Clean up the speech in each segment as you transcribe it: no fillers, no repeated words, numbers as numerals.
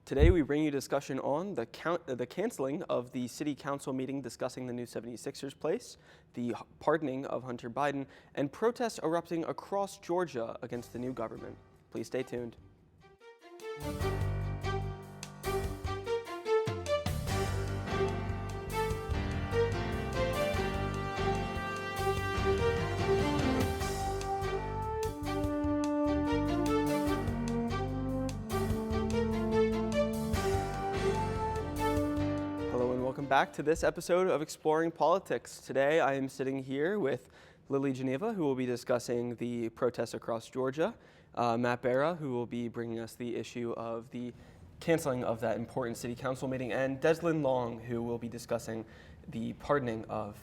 Today we bring you discussion on the canceling of the city council meeting discussing the new 76ers place, the pardoning of Hunter Biden, and protests erupting across Georgia against the new government. Please stay tuned. Welcome back to this episode of Exploring Politics. Today I am sitting here with Lily Geneva, who will be discussing the protests across Georgia, Matt Barra, who will be bringing us the issue of the canceling of that important city council meeting, and Deslin Long, who will be discussing the pardoning of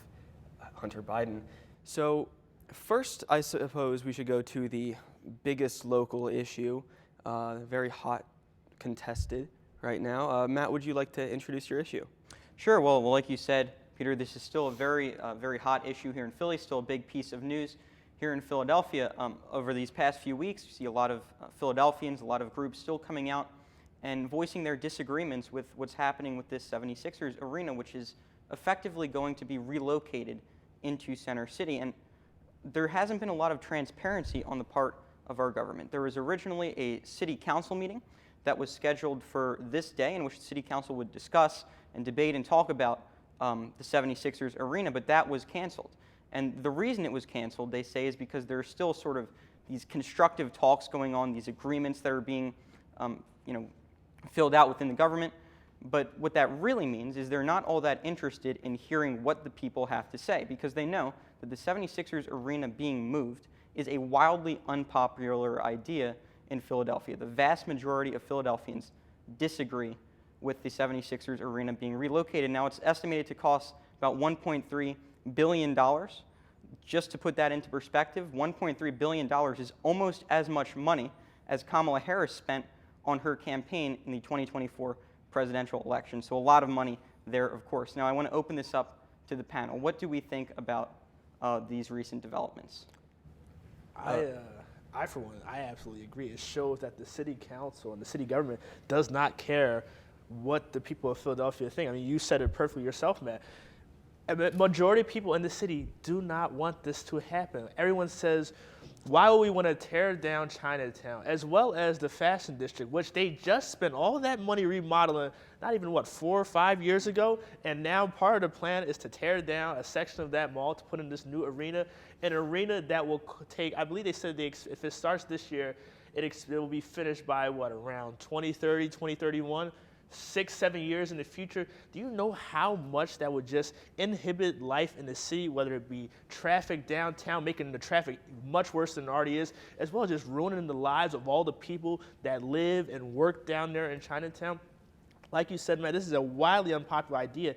Hunter Biden. So first, I suppose we should go to the biggest local issue, very hot contested right now. Matt, would you like to introduce your issue? Sure. Well, like you said, Peter, this is still a very hot issue here in Philly, still a big piece of news here in Philadelphia. Over these past few weeks, you see a lot of Philadelphians, a lot of groups still coming out and voicing their disagreements with what's happening with this 76ers arena, which is effectively going to be relocated into Center City. And there hasn't been a lot of transparency on the part of our government. There was originally a city council meeting that was scheduled for this day in which the city council would discuss and debate and talk about the 76ers arena, but that was canceled. And the reason it was canceled, they say, is because there are still sort of these constructive talks going on, these agreements that are being filled out within the government. But what that really means is they're not all that interested in hearing what the people have to say, because they know that the 76ers arena being moved is a wildly unpopular idea in Philadelphia. The vast majority of Philadelphians disagree with the 76ers arena being relocated. Now, it's estimated to cost about $1.3 billion. Just to put that into perspective, $1.3 billion is almost as much money as Kamala Harris spent on her campaign in the 2024 presidential election. So a lot of money there, of course. Now, I want to open this up to the panel. What do we think about these recent developments? For one, I absolutely agree. It shows that the city council and the city government does not care what the people of Philadelphia think. I mean, you said it perfectly yourself, Matt. A majority of people in the city do not want this to happen. Everyone says, why would we want to tear down Chinatown, as well as the fashion district, which they just spent all that money remodeling, not even, 4 or 5 years ago, and now part of the plan is to tear down a section of that mall to put in this new arena, an arena that will take, I believe they said if it starts this year, it will be finished by, around 2030, 2031? 6-7 years in the future. Do you know how much that would just inhibit life in the city, whether it be traffic downtown, making the traffic much worse than it already is, as well as just ruining the lives of all the people that live and work down there in Chinatown? Like you said, man, this is a wildly unpopular idea.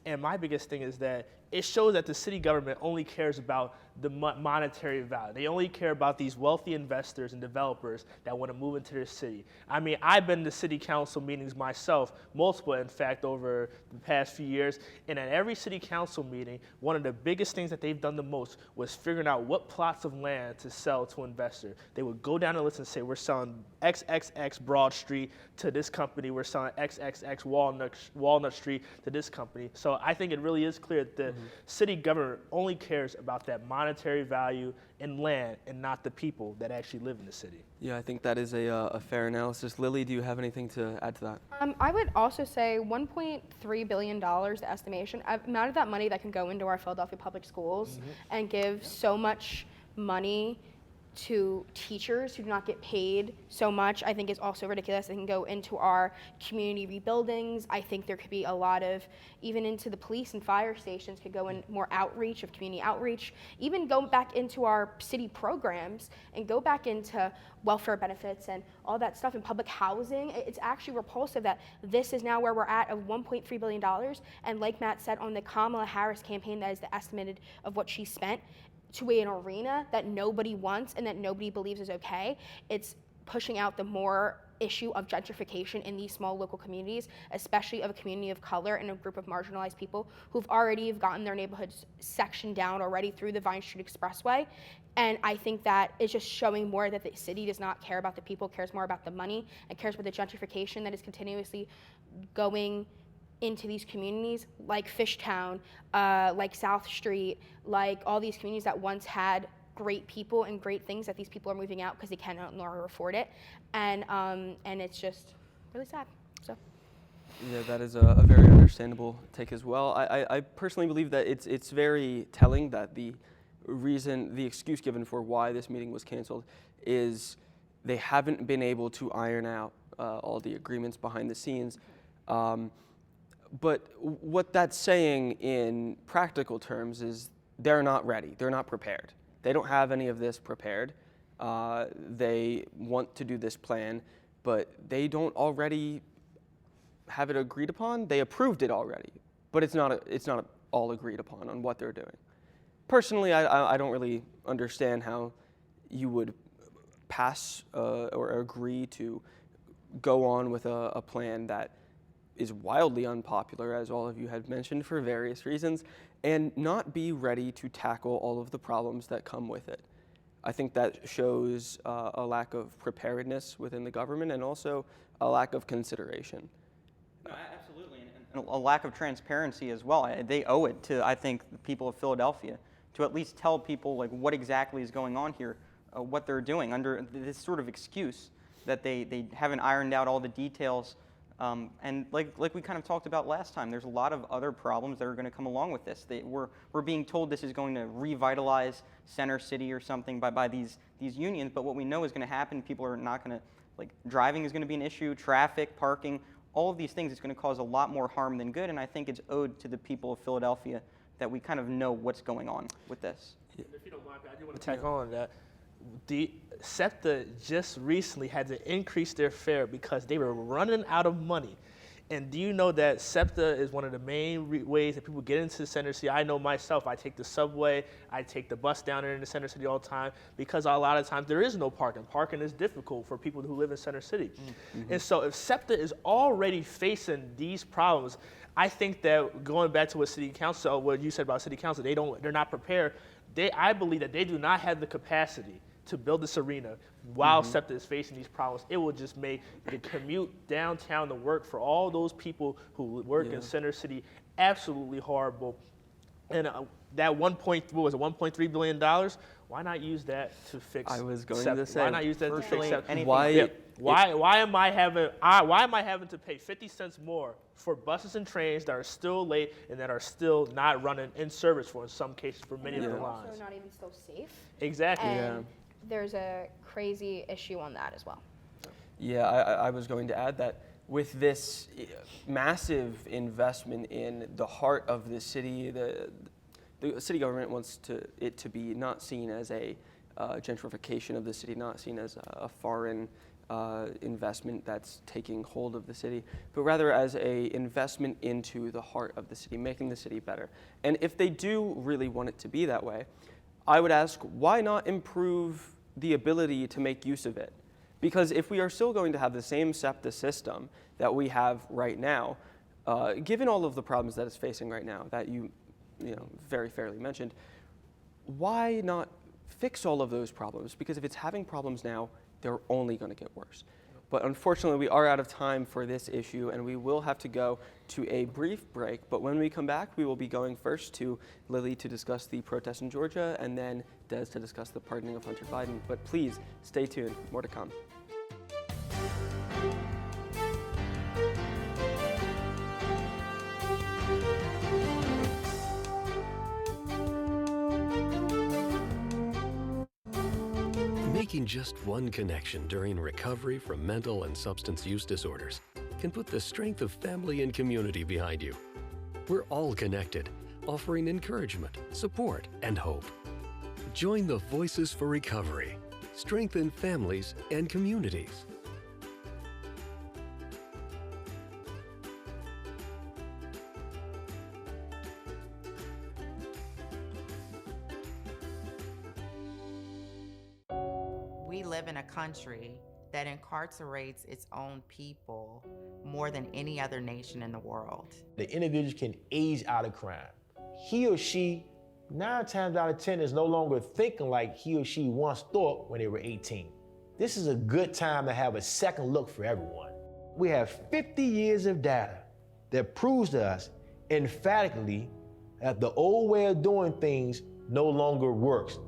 And my biggest thing is that it shows that the city government only cares about the monetary value. They only care about these wealthy investors and developers that want to move into their city. I mean, I've been to city council meetings myself, multiple, in fact, over the past few years. And at every city council meeting, one of the biggest things that they've done the most was figuring out what plots of land to sell to investors. They would go down the list and say, we're selling XXX Broad Street to this company. We're selling XXX Walnut Street to this company. So I think it really is clear that the city government only cares about that monetary value in land and not the people that actually live in the city. Yeah, I think that is a fair analysis. Lily, do you have anything to add to that? I would also say $1.3 billion, the estimation, amount of that money that can go into our Philadelphia public schools and give so much money to teachers who do not get paid so much, I think is also ridiculous. It can go into our community rebuildings. I think there could be a lot of, even into the police and fire stations, could go in more outreach of community outreach, even go back into our city programs and go back into welfare benefits and all that stuff in public housing. It's actually repulsive that this is now where we're at of $1.3 billion. And like Matt said, on the Kamala Harris campaign, that is the estimated of what she spent to an arena that nobody wants and that nobody believes is okay. It's pushing out the more issue of gentrification in these small local communities, especially of a community of color and a group of marginalized people who've already gotten their neighborhoods sectioned down already through the Vine Street Expressway. And I think that is just showing more that the city does not care about the people, cares more about the money, and cares about the gentrification that is continuously going into these communities like Fishtown, like South Street, like all these communities that once had great people and great things that these people are moving out because they cannot no longer afford it. And it's just really sad. So. Yeah, that is a very understandable take as well. I personally believe that it's very telling that the excuse given for why this meeting was canceled is they haven't been able to iron out all the agreements behind the scenes. But what that's saying in practical terms is they're not ready. They're not prepared. They don't have any of this prepared. They want to do this plan, but they don't already have it agreed upon. They approved it already, but it's not all agreed upon on what they're doing. Personally, I don't really understand how you would pass or agree to go on with a plan that is wildly unpopular, as all of you had mentioned, for various reasons, and not be ready to tackle all of the problems that come with it. I think that shows a lack of preparedness within the government and also a lack of consideration. No, absolutely, and a lack of transparency as well. They owe it to, I think, the people of Philadelphia to at least tell people like what exactly is going on here, what they're doing under this sort of excuse that they haven't ironed out all the details. And like we kind of talked about last time, there's a lot of other problems that are going to come along with this. We're being told this is going to revitalize Center City or something by these unions, but what we know is going to happen, people are not going to, like, driving is going to be an issue, traffic, parking, all of these things is going to cause a lot more harm than good, and I think it's owed to the people of Philadelphia that we kind of know what's going on with this. If you don't mind, I do want to tack on that. The SEPTA just recently had to increase their fare because they were running out of money. And do you know that SEPTA is one of the main ways that people get into Center City? I know myself, I take the subway, I take the bus down there in the Center City all the time because a lot of times there is no parking. Parking is difficult for people who live in Center City. Mm-hmm. And so if SEPTA is already facing these problems, I think that going back to what you said about City Council, they're not prepared. I believe that they do not have the capacity to build this arena while SEPTA is facing these problems. It will just make the commute downtown to work for all those people who work in Center City absolutely horrible. And that $1.3 billion, why not use that to fix I was going SEPTA? to say, why not use that to fix SEPTA? Why am I having to pay 50 cents more for buses and trains that are still late and that are still not running in service in some cases for many of the lines? Also not even still safe. Exactly. And there's a crazy issue on that as well. Yeah, I was going to add that with this massive investment in the heart of the city, the city government wants it to be not seen as a gentrification of the city, not seen as a foreign investment that's taking hold of the city, but rather as a investment into the heart of the city, making the city better. And if they do really want it to be that way, I would ask, why not improve the ability to make use of it? Because if we are still going to have the same SEPTA system that we have right now, given all of the problems that it's facing right now that you very fairly mentioned, why not fix all of those problems? Because if it's having problems now, they're only going to get worse. But unfortunately, we are out of time for this issue, and we will have to go to a brief break. But when we come back, we will be going first to Lily to discuss the protests in Georgia, and then Des to discuss the pardoning of Hunter Biden. But please, stay tuned. More to come. Making just one connection during recovery from mental and substance use disorders can put the strength of family and community behind you. We're all connected, offering encouragement, support, and hope. Join the Voices for Recovery. Strengthen families and communities. We live in a country that incarcerates its own people more than any other nation in the world. The individual can age out of crime. He or she, 9 times out of 10, is no longer thinking like he or she once thought when they were 18. This is a good time to have a second look for everyone. We have 50 years of data that proves to us emphatically that the old way of doing things no longer works.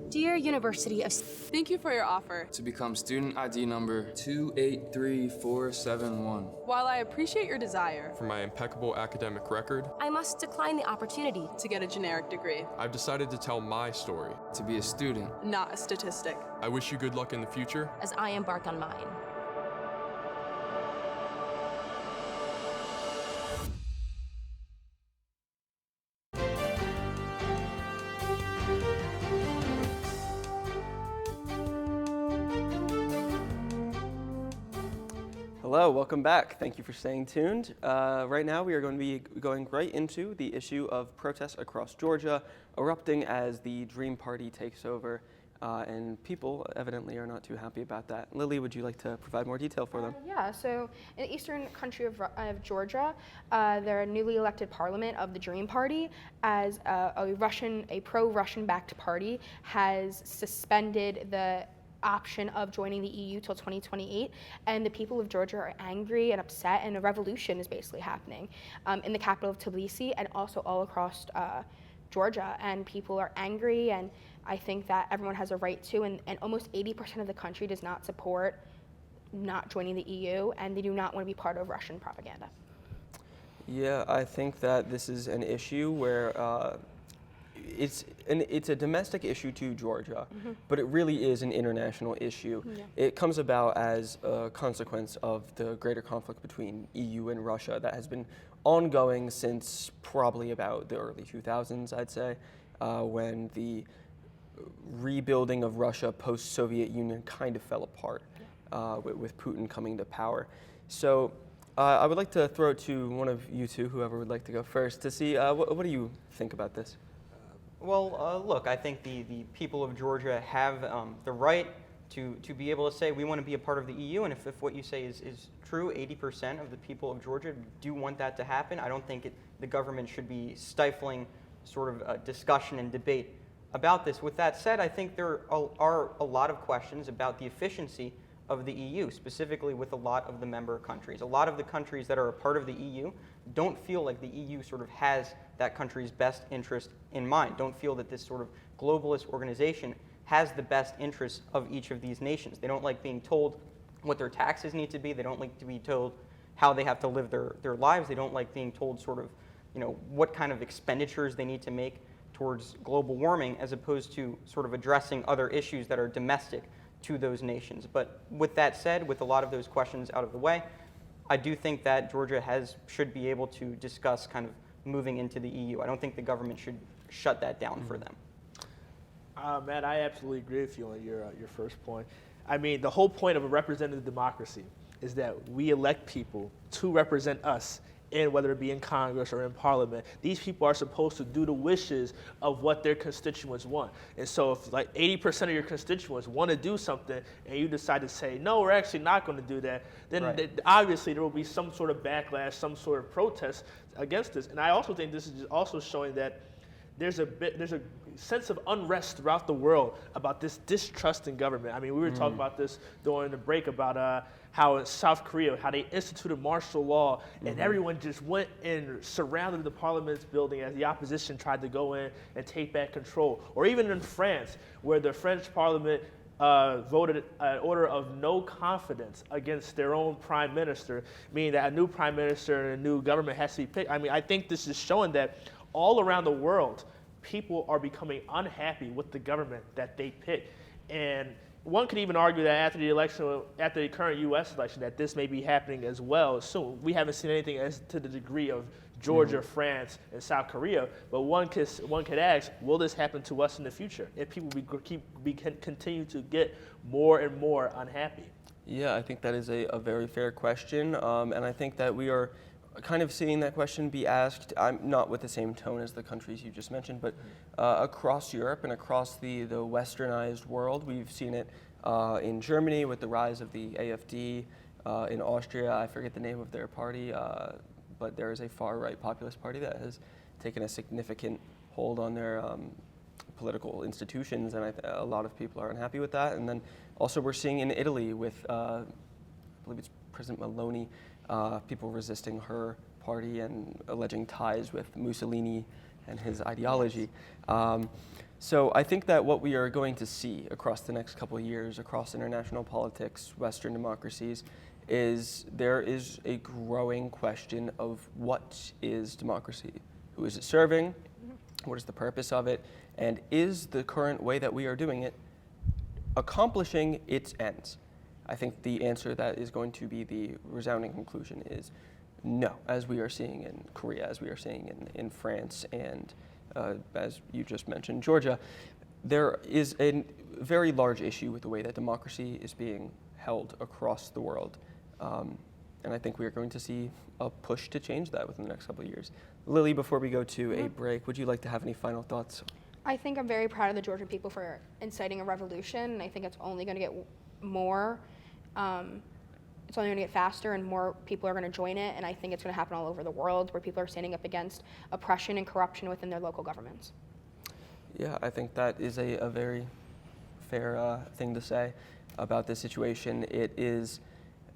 Dear University of... Thank you for your offer to become student ID number 283471. While I appreciate your desire for my impeccable academic record, I must decline the opportunity to get a generic degree. I've decided to tell my story. To be a student, not a statistic. I wish you good luck in the future as I embark on mine. Hello, welcome back. Thank you for staying tuned. Right now we are going to be going right into the issue of protests across Georgia erupting as the Dream Party takes over, and people evidently are not too happy about that. Lily, would you like to provide more detail for them? Yeah, so in the eastern country of Georgia, their newly elected parliament of the Dream Party, as a pro-Russian backed party, has suspended the option of joining the EU till 2028, and the people of Georgia are angry and upset, and a revolution is basically happening in the capital of Tbilisi and also all across Georgia, and people are angry, and I think that everyone has a right to, and almost 80% of the country does not support not joining the EU, and they do not want to be part of Russian propaganda. Yeah, I think that this is an issue where it's a domestic issue to Georgia, but it really is an international issue. Yeah. It comes about as a consequence of the greater conflict between EU and Russia that has been ongoing since probably about the early 2000s, I'd say, when the rebuilding of Russia post-Soviet Union kind of fell apart with Putin coming to power. So I would like to throw it to one of you two, whoever would like to go first, to see what do you think about this? Well, look, I think the people of Georgia have the right to be able to say we want to be a part of the EU, and if what you say is true, 80% of the people of Georgia do want that to happen. I don't think the government should be stifling sort of a discussion and debate about this. With that said, I think there are a lot of questions about the efficiency of the EU, specifically with a lot of the member countries. A lot of the countries that are a part of the EU don't feel like the EU sort of has that country's best interest in mind, don't feel that this sort of globalist organization has the best interests of each of these nations. They don't like being told what their taxes need to be. They don't like to be told how they have to live their lives. They don't like being told sort of, what kind of expenditures they need to make towards global warming, as opposed to sort of addressing other issues that are domestic to those nations. But with that said, with a lot of those questions out of the way, I do think that Georgia should be able to discuss kind of moving into the EU. I don't think the government should shut that down for them. Matt, I absolutely agree with you on your first point. I mean, the whole point of a representative democracy is that we elect people to represent us, in whether it be in Congress or in Parliament. These people are supposed to do the wishes of what their constituents want. And so if like 80% of your constituents want to do something and you decide to say, no, we're actually not going to do that, then obviously there will be some sort of backlash, some sort of protest against this. And I also think this is also showing that there's a sense of unrest throughout the world about this distrust in government. I mean, we were talking about this during the break about how in South Korea, how they instituted martial law, and everyone just went and surrounded the parliament's building as the opposition tried to go in and take back control. Or even in France, where the French parliament voted an order of no confidence against their own prime minister, meaning that a new prime minister and a new government has to be picked. I mean, I think this is showing that all around the world, people are becoming unhappy with the government that they pick. And one could even argue that after the current U.S. election, that this may be happening as well soon. We haven't seen anything as to the degree of Georgia, France, and South Korea, but one could ask, will this happen to us in the future if people continue to get more and more unhappy? Yeah, I think that is a very fair question, and I think that we are kind of seeing that question be asked, I'm not with the same tone as the countries you just mentioned, but across Europe and across the westernized world. We've seen it in Germany with the rise of the AfD, in Austria, I forget the name of their party, but there is a far-right populist party that has taken a significant hold on their political institutions, and a lot of people are unhappy with that. And then also we're seeing in Italy with, I believe it's President Meloni, people resisting her party and alleging ties with Mussolini and his ideology. So I think that what we are going to see across the next couple of years, across international politics, Western democracies, is there is a growing question of what is democracy? Who is it serving? What is the purpose of it? And is the current way that we are doing it accomplishing its ends? I think the answer that is going to be the resounding conclusion is no, as we are seeing in Korea, as we are seeing in France, and as you just mentioned, Georgia. There is a very large issue with the way that democracy is being held across the world. And I think we are going to see a push to change that within the next couple of years. Lily, before we go to a break, would you like to have any final thoughts? I think I'm very proud of the Georgian people for inciting a revolution, and I think it's only going to get more. It's only going to get faster, and more people are going to join it, and I think it's going to happen all over the world, where people are standing up against oppression and corruption within their local governments. Yeah, I think that is a very fair thing to say about this situation. It is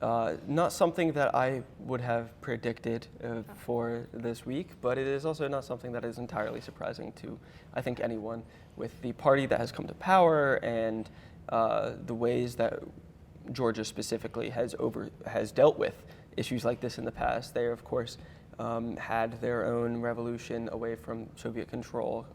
not something that I would have predicted for this week, but it is also not something that is entirely surprising to, I think, anyone with the party that has come to power and the ways that Georgia specifically has dealt with issues like this in the past. They, of course, had their own revolution away from Soviet control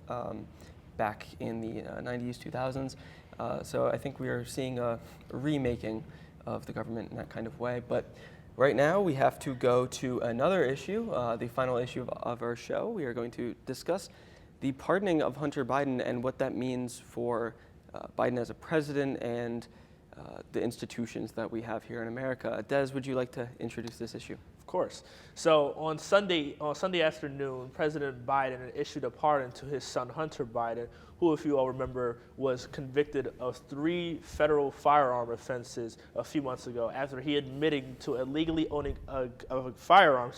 back in the 90s, 2000s. So I think we are seeing a remaking of the government in that kind of way. But right now we have to go to another issue, the final issue of our show. We are going to discuss the pardoning of Hunter Biden and what that means for Biden as a president and the institutions that we have here in America. Des, would you like to introduce this issue? Of course. So on Sunday afternoon, President Biden issued a pardon to his son Hunter Biden, who, if you all remember, was convicted of 3 federal firearm offenses a few months ago after he admitted to illegally owning a firearm,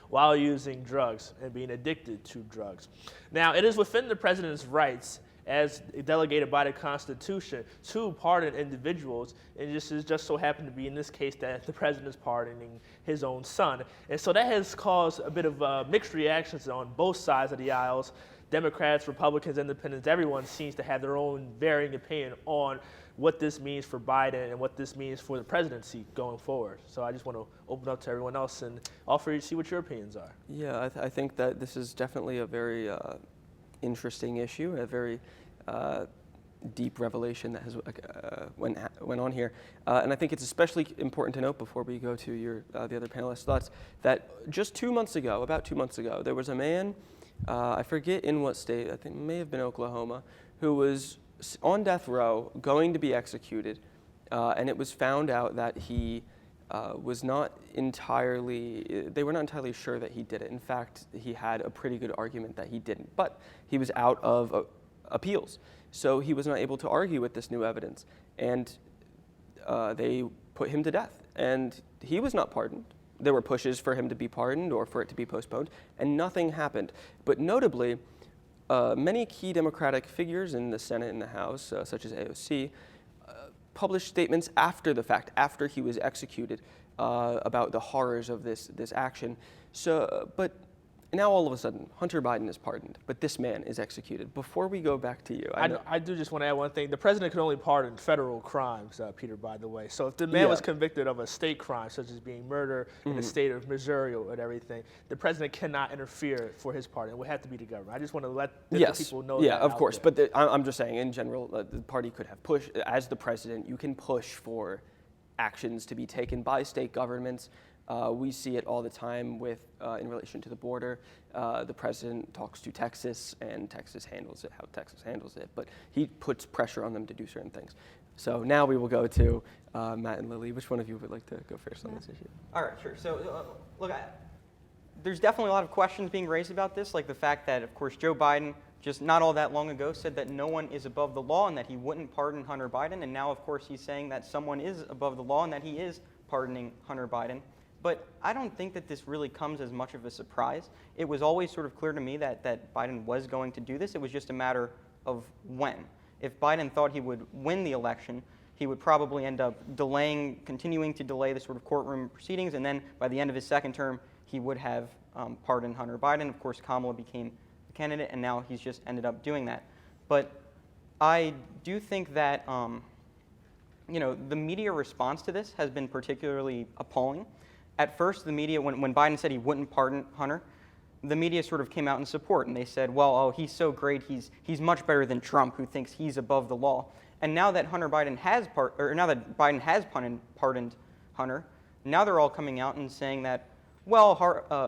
while using drugs and being addicted to drugs. Now, it is within the president's rights, as delegated by the Constitution, to pardon individuals. And this is just so happened to be in this case that the president is pardoning his own son. And so that has caused a bit of mixed reactions on both sides of the aisles. Democrats, Republicans, Independents, everyone seems to have their own varying opinion on what this means for Biden and what this means for the presidency going forward. So I just want to open up to everyone else and offer you to see what your opinions are. Yeah, I think that this is definitely a very interesting issue, a very deep revelation that has went on here. And I think it's especially important to note before we go to the other panelists' thoughts that just about 2 months ago, there was a man, I forget in what state, I think it may have been Oklahoma, who was on death row going to be executed. And it was found out that he was not entirely, they were not entirely sure that he did it. In fact, he had a pretty good argument that he didn't, but he was out of appeals. So he was not able to argue with this new evidence. And they put him to death. And he was not pardoned. There were pushes for him to be pardoned or for it to be postponed, and nothing happened. But notably, many key Democratic figures in the Senate and the House, such as AOC, published statements after the fact, after he was executed, about the horrors of this action. So, but now all of a sudden, Hunter Biden is pardoned, but this man is executed. Before we go back to you, I do just want to add one thing. The president can only pardon federal crimes, Peter, by the way. So if the man was convicted of a state crime, such as being murder in the state of Missouri and everything, the president cannot interfere for his pardon. It would have to be the government. I just want to let the people know that. Yeah, of course. But I'm just saying, in general, the party could have pushed, as the president, you can push for actions to be taken by state governments. We see it all the time with, in relation to the border. The president talks to Texas, and Texas handles it how Texas handles it. But he puts pressure on them to do certain things. So now we will go to Matt and Lily. Which one of you would like to go first on this issue? All right, sure. So look, there's definitely a lot of questions being raised about this, like the fact that, of course, Joe Biden just not all that long ago said that no one is above the law and that he wouldn't pardon Hunter Biden. And now, of course, he's saying that someone is above the law and that he is pardoning Hunter Biden. But I don't think that this really comes as much of a surprise. It was always sort of clear to me that Biden was going to do this. It was just a matter of when. If Biden thought he would win the election, he would probably end up continuing to delay the sort of courtroom proceedings, and then by the end of his second term, he would have pardoned Hunter Biden. Of course, Kamala became the candidate, and now he's just ended up doing that. But I do think that the media response to this has been particularly appalling. At first, the media, when Biden said he wouldn't pardon Hunter, the media sort of came out in support, and they said, well, oh, he's so great, he's much better than Trump, who thinks he's above the law. And now that Biden has pardoned Hunter, now they're all coming out and saying that, well,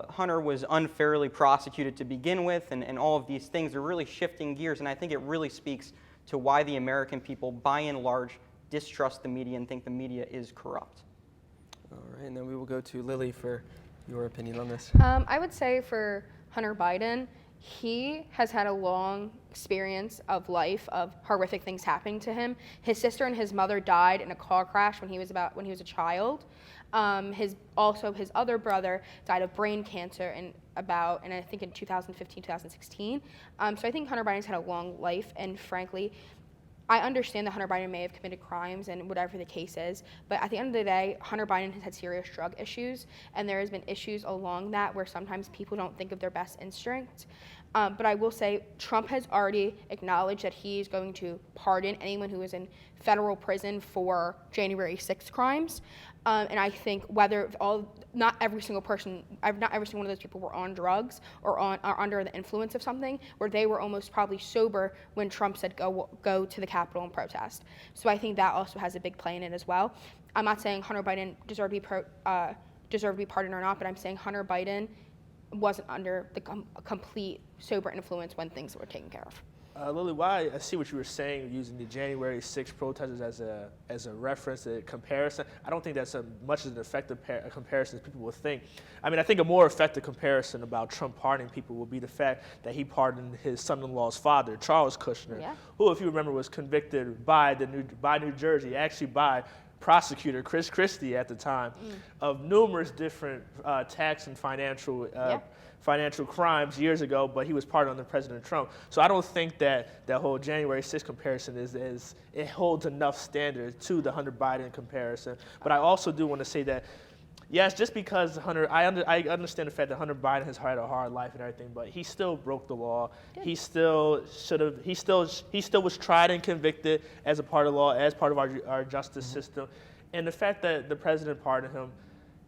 Hunter was unfairly prosecuted to begin with, and all of these things are really shifting gears, and I think it really speaks to why the American people, by and large, distrust the media and think the media is corrupt. All right, and then we will go to Lily for your opinion on this. I would say for Hunter Biden, he has had a long experience of life of horrific things happening to him. His sister and his mother died in a car crash when he was a child. His other brother died of brain cancer I think in 2015, 2016. So I think Hunter Biden's had a long life, and frankly, I understand that Hunter Biden may have committed crimes and whatever the case is, but at the end of the day, Hunter Biden has had serious drug issues, and there has been issues along that where sometimes people don't think of their best instinct. But I will say Trump has already acknowledged that he's going to pardon anyone who is in federal prison for January 6th crimes. And I think not every single one of those people were on drugs or are under the influence of something, where they were almost probably sober when Trump said go to the Capitol and protest. So I think that also has a big play in it as well. I'm not saying Hunter Biden deserved to be pardoned or not, but I'm saying Hunter Biden wasn't under the complete sober influence when things were taken care of. Lily, why I see what you were saying, using the January 6th protesters as a reference, a comparison. I don't think that's much as an effective comparison as people would think. I mean, I think a more effective comparison about Trump pardoning people would be the fact that he pardoned his son-in-law's father, Charles Kushner, who, if you remember, was convicted by New Jersey, actually by prosecutor Chris Christie at the time, of numerous different tax and financial crimes years ago, but he was pardoned under President Trump. So I don't think that whole January 6th comparison it holds enough standard to the Hunter Biden comparison. But I also do want to say that, yes, just because I understand the fact that Hunter Biden has had a hard life and everything, but he still broke the law. He still was tried and convicted as a part of the law, as part of our justice system. And the fact that the president pardoned him,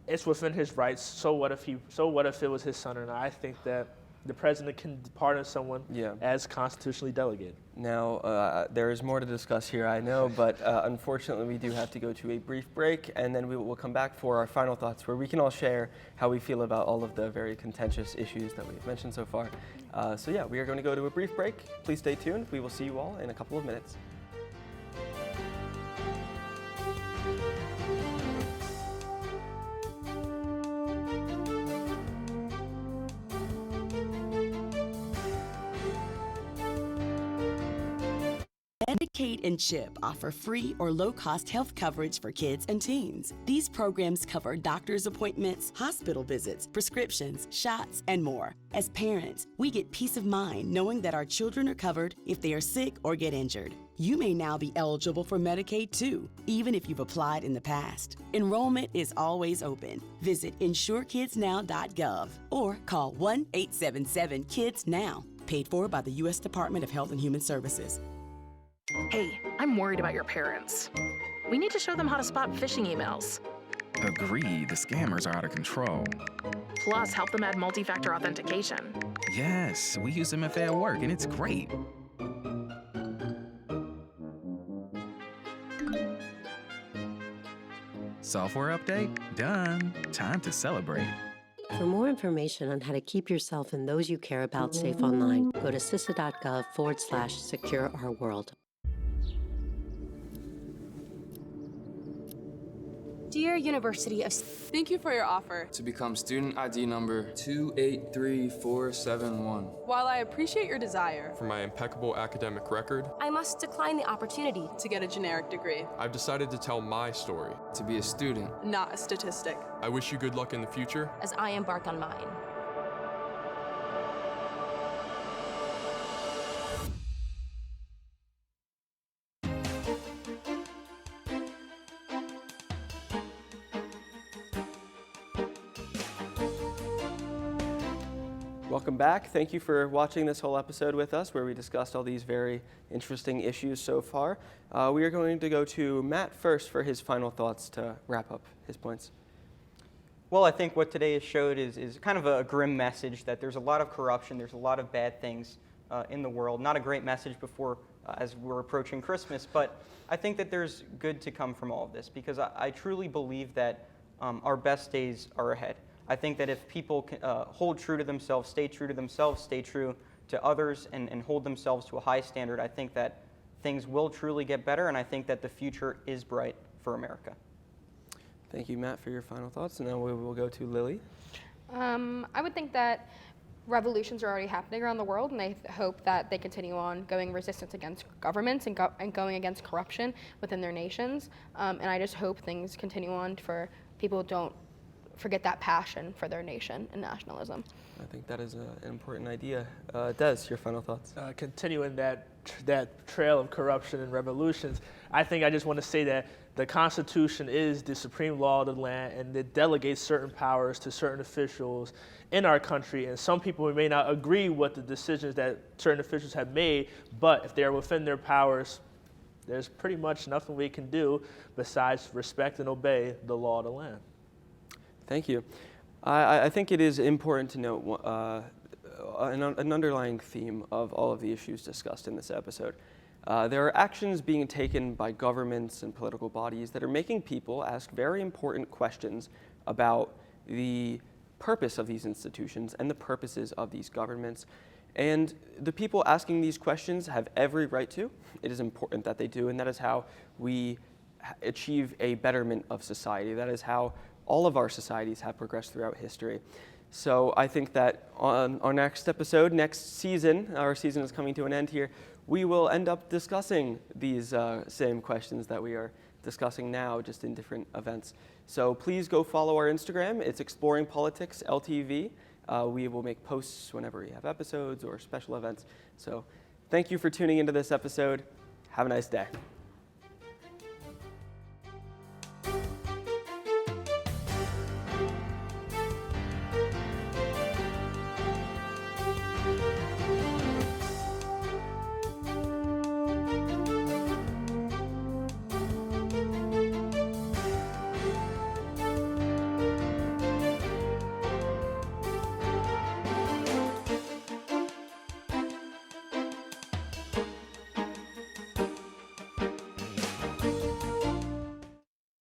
it's within his rights. So what if it was his son or not? I think that the president can pardon someone as constitutionally delegated. Now, there is more to discuss here, I know, but unfortunately we do have to go to a brief break, and then we will come back for our final thoughts, where we can all share how we feel about all of the very contentious issues that we've mentioned so far. So yeah, we are going to go to a brief break. Please stay tuned. We will see you all in a couple of minutes. Medicaid and CHIP offer free or low-cost health coverage for kids and teens. These programs cover doctor's appointments, hospital visits, prescriptions, shots, and more. As parents, we get peace of mind knowing that our children are covered if they are sick or get injured. You may now be eligible for Medicaid too, even if you've applied in the past. Enrollment is always open. Visit insurekidsnow.gov or call 1-877-KIDS-NOW. Paid for by the U.S. Department of Health and Human Services. Hey, I'm worried about your parents. We need to show them how to spot phishing emails. Agreed, the scammers are out of control. Plus, help them add multi-factor authentication. Yes, we use MFA at work, and it's great. Software update? Done. Time to celebrate. For more information on how to keep yourself and those you care about safe online, go to CISA.gov/secure our world. Dear University of Thank you for your offer. To become student ID number 283471. While I appreciate your desire For my impeccable academic record, I must decline the opportunity to get a generic degree, I've decided to tell my story. To be a student. not a statistic. I wish you good luck in the future. as I embark on mine. Welcome back. Thank you for watching this whole episode with us where we discussed all these very interesting issues so far. We are going to go to Matt first for his final thoughts to wrap up his points. Well, I think what today has showed is kind of a grim message that there's a lot of corruption, there's a lot of bad things in the world. Not a great message before as we're approaching Christmas, but I think that there's good to come from all of this because I truly believe that our best days are ahead. I think that if people hold true to themselves, stay true to others, and hold themselves to a high standard, I think that things will truly get better, and I think that the future is bright for America. Thank you, Matt, for your final thoughts. And now we will go to Lily. I would think that revolutions are already happening around the world, and I hope that they continue on going resistance against governments and going against corruption within their nations. And I just hope things continue on for people who don't forget that passion for their nation and nationalism. I think that is an important idea. Des, your final thoughts? Continuing that trail of corruption and revolutions, I think I just want to say that the Constitution is the supreme law of the land, and it delegates certain powers to certain officials in our country. And some people may not agree with the decisions that certain officials have made, but if they are within their powers, there's pretty much nothing we can do besides respect and obey the law of the land. Thank you. I think it is important to note an underlying theme of all of the issues discussed in this episode. There are actions being taken by governments and political bodies that are making people ask very important questions about the purpose of these institutions and the purposes of these governments. And the people asking these questions have every right to. It is important that they do, and that is how we achieve a betterment of society. That is how all of our societies have progressed throughout history. So I think that on our next episode, next season, our season is coming to an end here, we will end up discussing these same questions that we are discussing now, just in different events. So please go follow our Instagram. It's Exploring Politics LTV. We will make posts whenever we have episodes or special events. So thank you for tuning into this episode. Have a nice day.